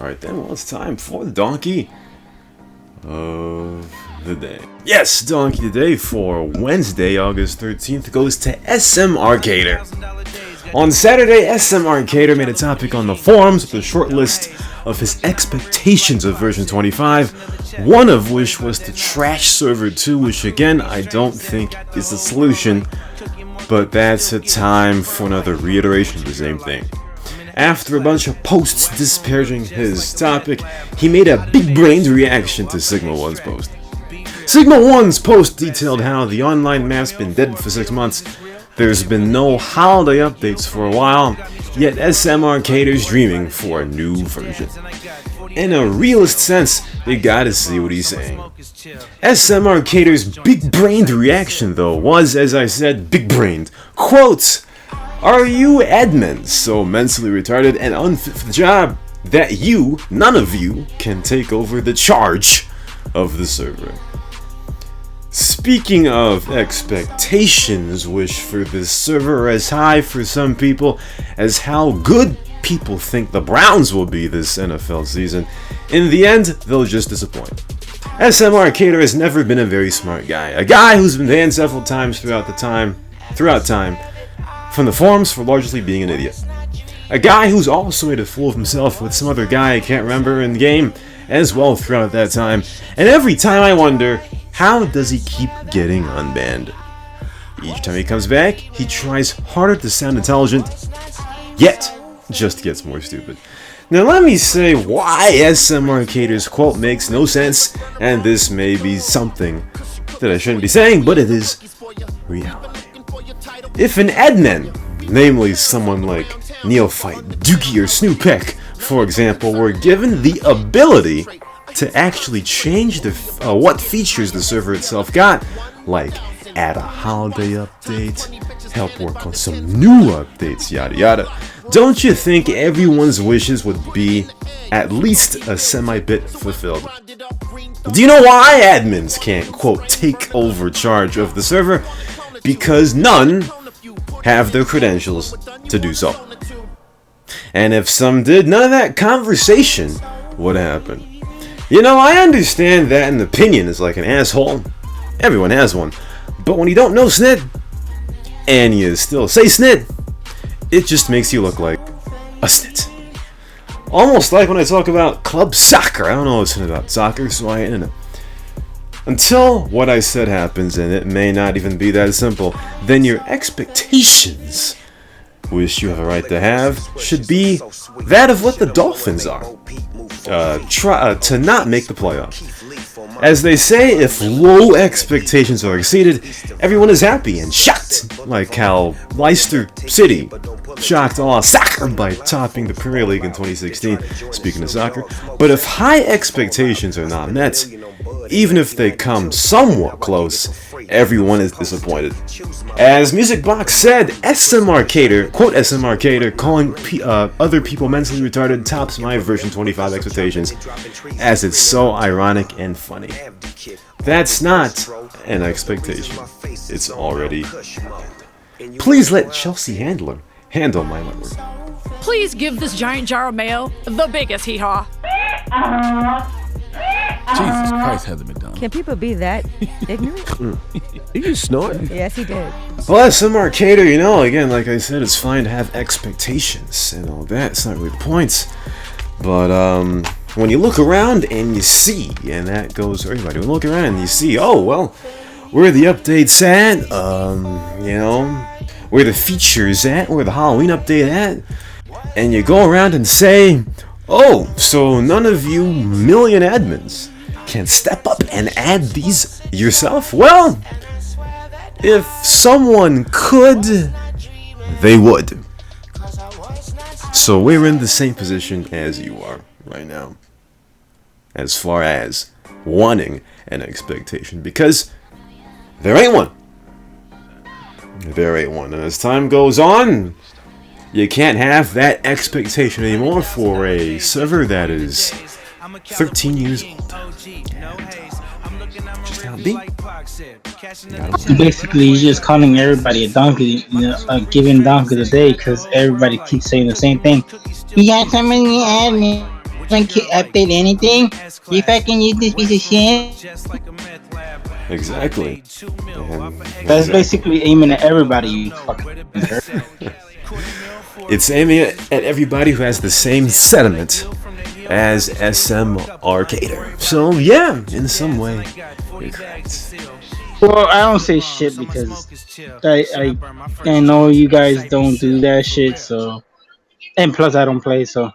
Alright then, well, it's time for the Donkey of the Day. Yes, Donkey of the Day for Wednesday, August 13th goes to SM Arcader. On Saturday, SM Arcader made a topic on the forums with a short list of his expectations of version 25, one of which was to trash server 2, which again I don't think is the solution, but that's a time for another reiteration of the same thing. After a bunch of posts disparaging his topic, he made a big-brained reaction to Sigma 1's post. Sigma 1's post detailed how the online map's been dead for 6 months, there's been no holiday updates for a while, yet SM Arcader's dreaming for a new version. In a realist sense, you gotta see what he's saying. SM Arcader's big-brained reaction, though, was, as I said, big-brained. Quote, "Are you admins so mentally retarded and unfit for the job that you, none of you, can take over the charge of the server?" Speaking of expectations, which for this server are as high for some people as how good people think the Browns will be this NFL season, in the end, they'll just disappoint. SM Arcader has never been a very smart guy, a guy who's been banned several times throughout time, from the forums for largely being an idiot. A guy who's also made a fool of himself with some other guy I can't remember in the game as well throughout that time, and every time I wonder, how does he keep getting unbanned? Each time he comes back, he tries harder to sound intelligent, yet just gets more stupid. Now let me say why SM Arcader's quote makes no sense, and this may be something that I shouldn't be saying, but it is reality. If an admin, namely someone like Neophyte, Dookie, or Snoopek, for example, were given the ability to actually change the what features the server itself got, like add a holiday update, help work on some new updates, yada yada, don't you think everyone's wishes would be at least a semi-bit fulfilled? Do you know why admins can't, quote, take over charge of the server? Because none have the credentials to do so. And if some did, none of that conversation would happen. You know, I understand that an opinion is like an asshole. Everyone has one. But when you don't know snit, and you still say snit, it just makes you look like a snit. Almost like when I talk about club soccer. I don't know what's about soccer, so I ain't in it. Until what I said happens, and it may not even be that simple, then your expectations, which you have a right to have, should be that of what the Dolphins are. To not make the playoffs. As they say, if low expectations are exceeded, everyone is happy and shocked, like how Leicester City shocked all soccer by topping the Premier League in 2016, speaking of soccer. But if high expectations are not met, even if they come somewhat close, everyone is disappointed. As Musicbox said, SM Arcader, quote SM Arcader, calling other people mentally retarded tops my version 25 expectations, as it's so ironic and funny. That's not an expectation. It's already happened. Please let Chelsea handle my word. Please give this giant jar of mayo the biggest hee-haw. Jesus Christ, Heather McDonald. Can people be that ignorant? Did you snort? Yes, he did. Well, SM Arcader, you know, again, like I said, it's fine to have expectations and all that. It's not really the point. But, when you look around and you see, and that goes for everybody, when you look around and you see, oh, well, where are the updates at? You know, where are the features at? Where the Halloween update at? And you go around and say, oh, so none of you million admins can step up and add these yourself? Well, if someone could, they would. So we're in the same position as you are right now, as far as wanting an expectation, because there ain't one. There ain't one. And as time goes on, you can't have that expectation anymore for a server that is 13 years old. Just how it be. Basically, he's just calling everybody a donkey, a given donkey of the day, because everybody keeps saying the same thing. You got so many admins. Can't update anything. If I can use this piece of shit. Exactly. That's basically aiming at everybody, you fucking jerk. It's aiming at everybody who has the same sentiment as SM Arcader. So yeah, in some way, you're correct. Well, I don't say shit because I know you guys don't do that shit. So, and plus I don't play. So.